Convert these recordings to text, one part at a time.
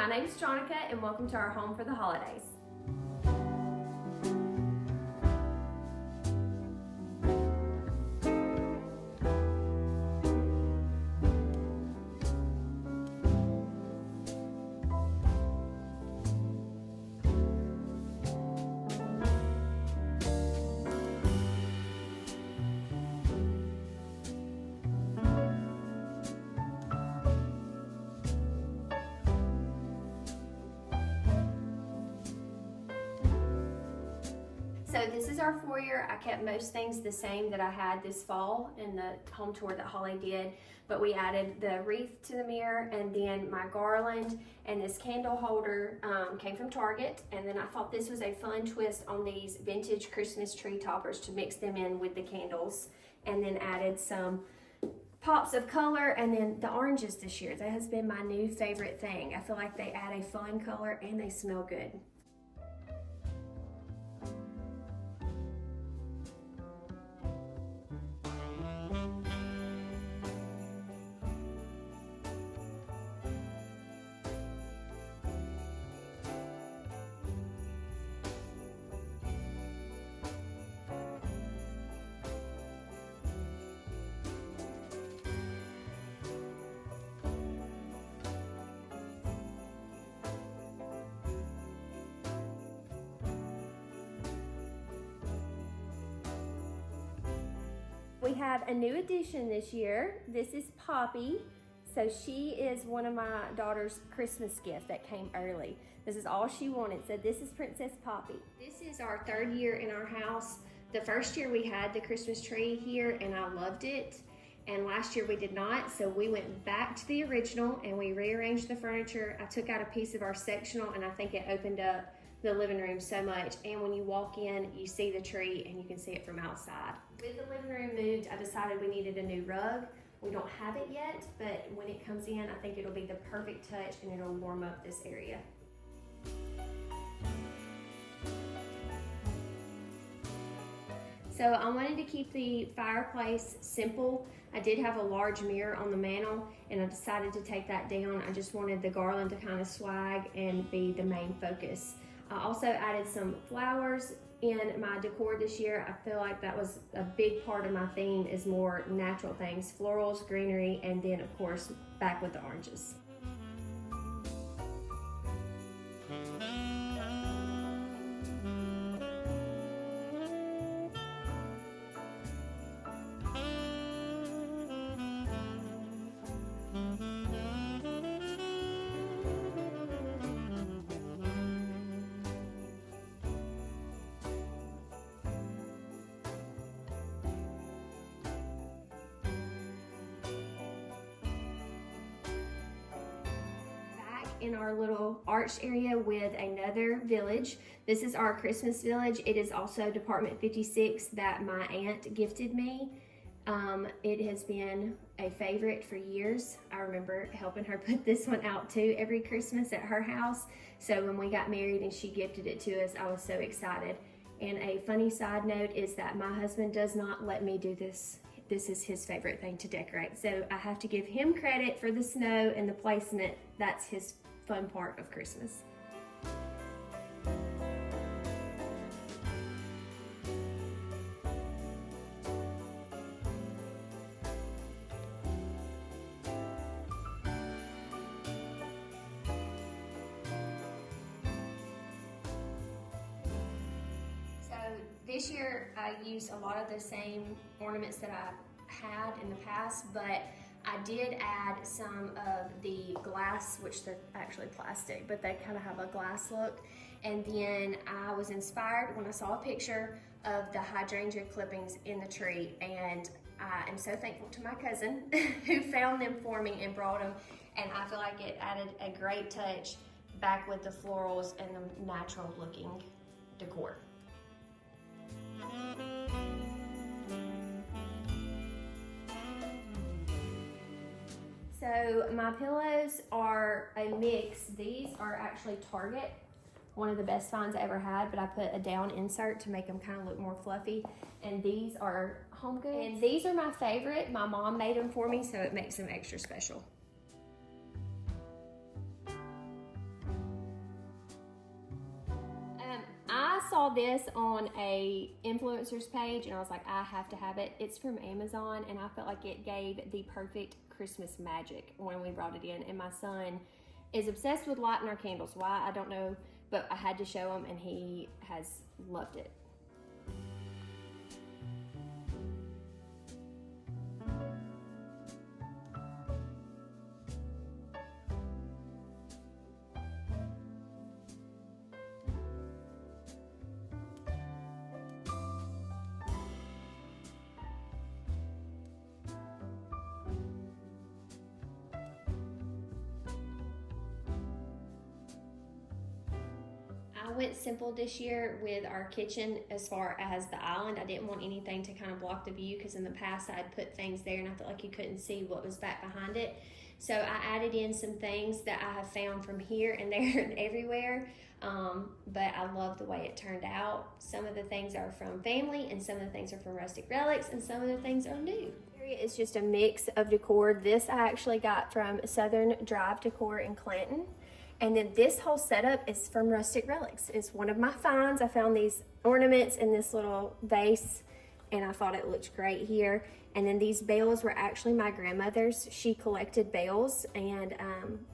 my name is Jonica and welcome to our home for the holidays. So this is our foyer. I kept most things the same that I had this fall in the home tour that Holly did, but we added the wreath to the mirror, and then my garland and this candle holder came from Target. And then I thought this was a fun twist on these vintage Christmas tree toppers to mix them in with the candles, and then added some pops of color. And then the oranges this year, that has been my new favorite thing. I feel like they add a fun color and they smell good. We have a new addition this year. This is Poppy. So she is one of my daughter's Christmas gift that came early. This is all she wanted. So this is Princess Poppy. This is our third year in our house. The first year we had the Christmas tree here and I loved it. And last year we did not. So we went back to the original and we rearranged the furniture. I took out a piece of our sectional and I think it opened up the living room so much. And when you walk in, you see the tree and you can see it from outside. With the living room moved, I decided we needed a new rug. We don't have it yet, but when it comes in, I think it'll be the perfect touch and it'll warm up this area. So I wanted to keep the fireplace simple. I did have a large mirror on the mantle and I decided to take that down. I just wanted the garland to kind of swag and be the main focus. I also added some flowers in my decor this year. I feel like that was a big part of my theme, is more natural things, florals, greenery, and then of course back with the oranges. In our little arched area with another village. This is our Christmas village. It is also Department 56 that my aunt gifted me. It has been a favorite for years. I remember helping her put this one out too every Christmas at her house. So when we got married and she gifted it to us, I was so excited. And a funny side note is that my husband does not let me do this. This is his favorite thing to decorate. So I have to give him credit for the snow and the placement. That's his fun part of Christmas. So this year I used a lot of the same ornaments that I had in the past, but I did add some of the glass, which they're actually plastic, but they kind of have a glass look. And then I was inspired when I saw a picture of the hydrangea clippings in the tree, and I am so thankful to my cousin who found them for me and brought them. And I feel like it added a great touch back with the florals and the natural looking decor. So my pillows are a mix. These are actually Target, one of the best finds I ever had, but I put a down insert to make them kind of look more fluffy. And these are Home Goods. And these are my favorite. My mom made them for me, so it makes them extra special. saw this on a influencer's page and I was like, I have to have it. It's from Amazon and I felt like it gave the perfect Christmas magic when we brought it in. And my son is obsessed with lighting our candles. Why, I don't know, but I had to show him and he has loved it. I went simple this year with our kitchen as far as the island. I didn't want anything to kind of block the view because in the past I had put things there and I felt like you couldn't see what was back behind it. So I added in some things that I have found from here and there and everywhere, but I love the way it turned out. Some of the things are from family and some of the things are from rustic relics and some of the things are new. It's just a mix of decor. This I actually got from Southern Drive Decor in Clanton. And then this whole setup is from Rustic Relics. It's one of my finds. I found these ornaments in this little vase and I thought it looked great here. And then these bells were actually my grandmother's. She collected bells and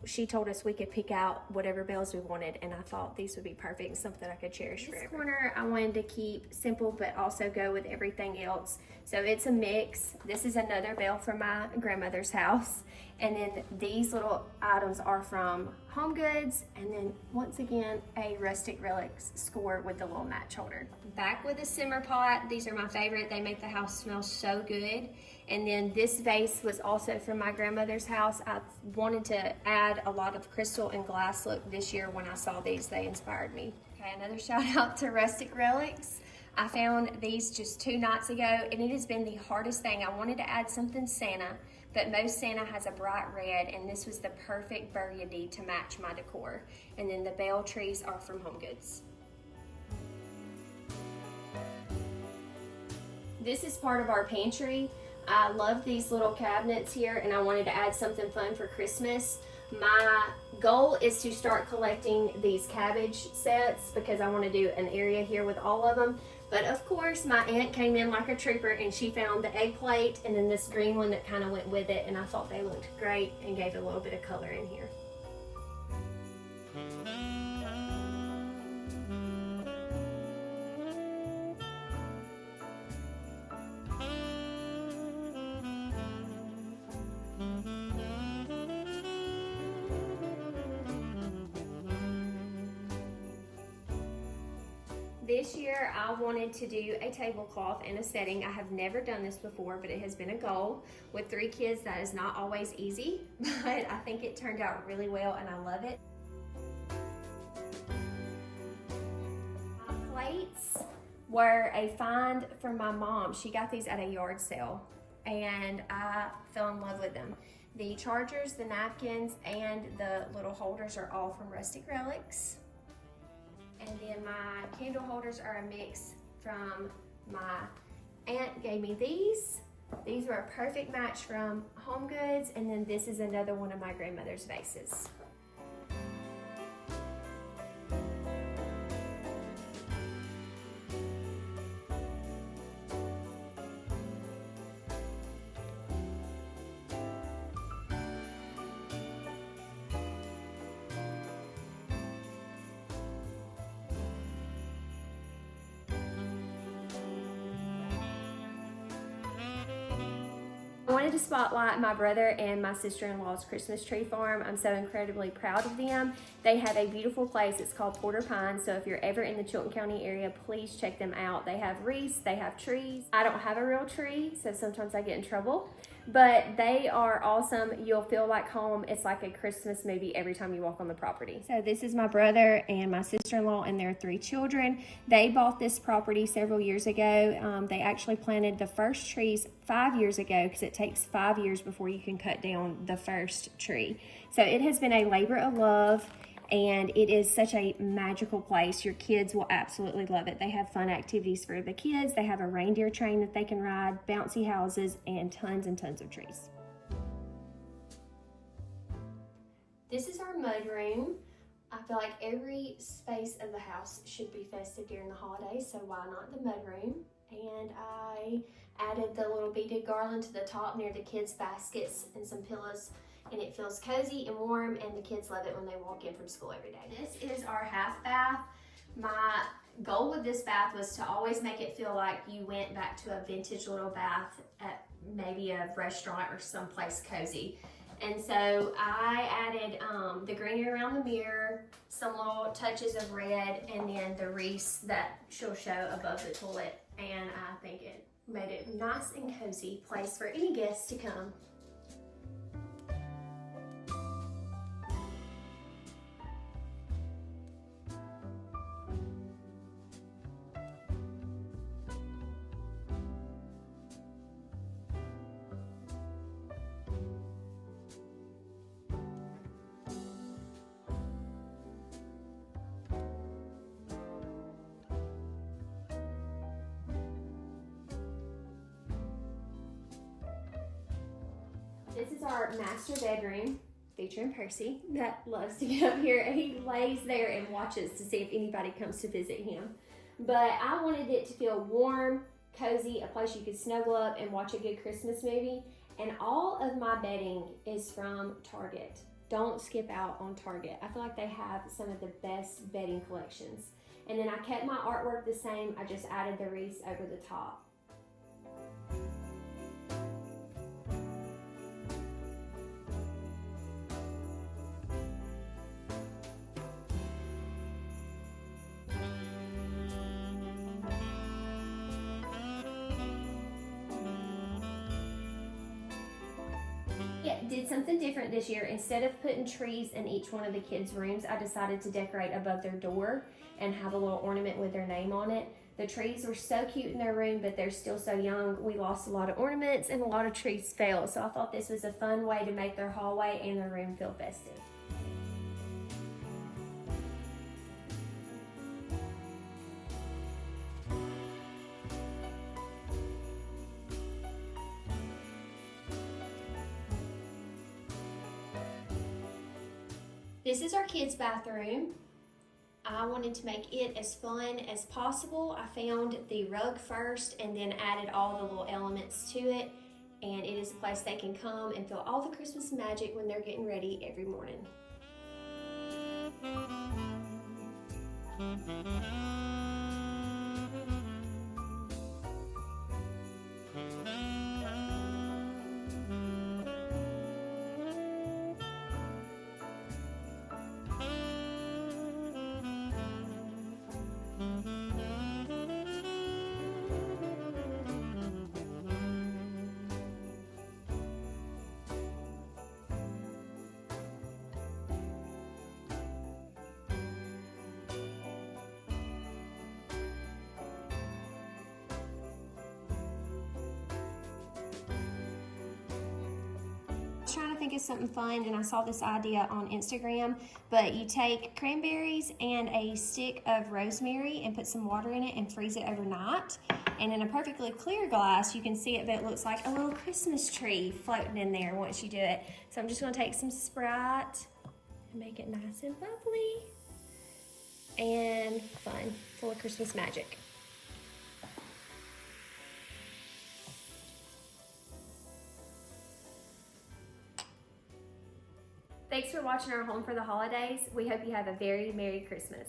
she told us we could pick out whatever bells we wanted, and I thought these would be perfect and something I could cherish forever. This corner I wanted to keep simple but also go with everything else. So it's a mix. This is another bell from my grandmother's house. And then these little items are from Home Goods. And then once again, a Rustic Relics score with the little match holder. Back with the simmer pot. These are my favorite. They make the house smell so good. And then this vase was also from my grandmother's house. I wanted to add a lot of crystal and glass look this year when I saw these. They inspired me. Okay, another shout out to Rustic Relics. I found these just 2 nights ago and it has been the hardest thing. I wanted to add something Santa, but most Santa has a bright red and this was the perfect burgundy to match my decor. And then the bell trees are from Home Goods. This is part of our pantry. I love these little cabinets here and I wanted to add something fun for Christmas. My goal is to start collecting these cabbage sets because I want to do an area here with all of them. But of course, my aunt came in like a trooper and she found the egg plate and then this green one that kind of went with it, and I thought they looked great and gave a little bit of color in here. This year I wanted to do a tablecloth and a setting. I have never done this before, but it has been a goal. With 3 kids, that is not always easy, but I think it turned out really well and I love it. My plates were a find from my mom. She got these at a yard sale and I fell in love with them. The chargers, the napkins, and the little holders are all from Rustic Relics. And then my candle holders are a mix from my aunt gave me these. These were a perfect match from Home Goods. And then this is another one of my grandmother's vases. I wanted to spotlight my brother and my sister-in-law's Christmas tree farm. I'm so incredibly proud of them. They have a beautiful place. It's called Porter Pine. So if you're ever in the Chilton County area, please check them out. They have wreaths, they have trees. I don't have a real tree, so sometimes I get in trouble. But they are awesome. You'll feel like home. It's like a Christmas movie every time you walk on the property. So this is my brother and my sister-in-law and their 3 children. They bought this property several years ago. They actually planted the first trees 5 years ago because it takes 5 years before you can cut down the first tree. So it has been a labor of love. And it is such a magical place. Your kids will absolutely love it. They have fun activities for the kids. They have a reindeer train that they can ride, bouncy houses, and tons of trees. This is our mudroom. I feel like every space of the house should be festive during the holidays, so why not the mudroom? And I added the little beaded garland to the top near the kids' baskets and some pillows, and it feels cozy and warm, and the kids love it when they walk in from school every day. This is our half bath. My goal with this bath was to always make it feel like you went back to a vintage little bath at maybe a restaurant or someplace cozy. And so I added the greenery around the mirror, some little touches of red, and then the wreaths that she'll show above the toilet. And I think it made it a nice and cozy place for any guests to come. This is our master bedroom, featuring Percy, that loves to get up here, and he lays there and watches to see if anybody comes to visit him. But I wanted it to feel warm, cozy, a place you could snuggle up and watch a good Christmas movie. And all of my bedding is from Target. Don't skip out on Target. I feel like they have some of the best bedding collections. And then I kept my artwork the same. I just added the wreaths over the top. Did something different this year. Instead of putting trees in each one of the kids' rooms, I decided to decorate above their door and have a little ornament with their name on it. The trees were so cute in their room, but they're still so young. We lost a lot of ornaments and a lot of trees fell. So I thought this was a fun way to make their hallway and their room feel festive. This is our kids' bathroom. I wanted to make it as fun as possible. I found the rug first and then added all the little elements to it. And it is a place they can come and feel all the Christmas magic when they're getting ready every morning. Trying to think of something fun, and I saw this idea on Instagram, but you take cranberries and a stick of rosemary and put some water in it and freeze it overnight, and in a perfectly clear glass you can see it, but it looks like a little Christmas tree floating in there once you do it. So I'm just going to take some Sprite and make it nice and bubbly and fun, full of Christmas magic. Thanks for watching our home for the holidays. We hope you have a very Merry Christmas.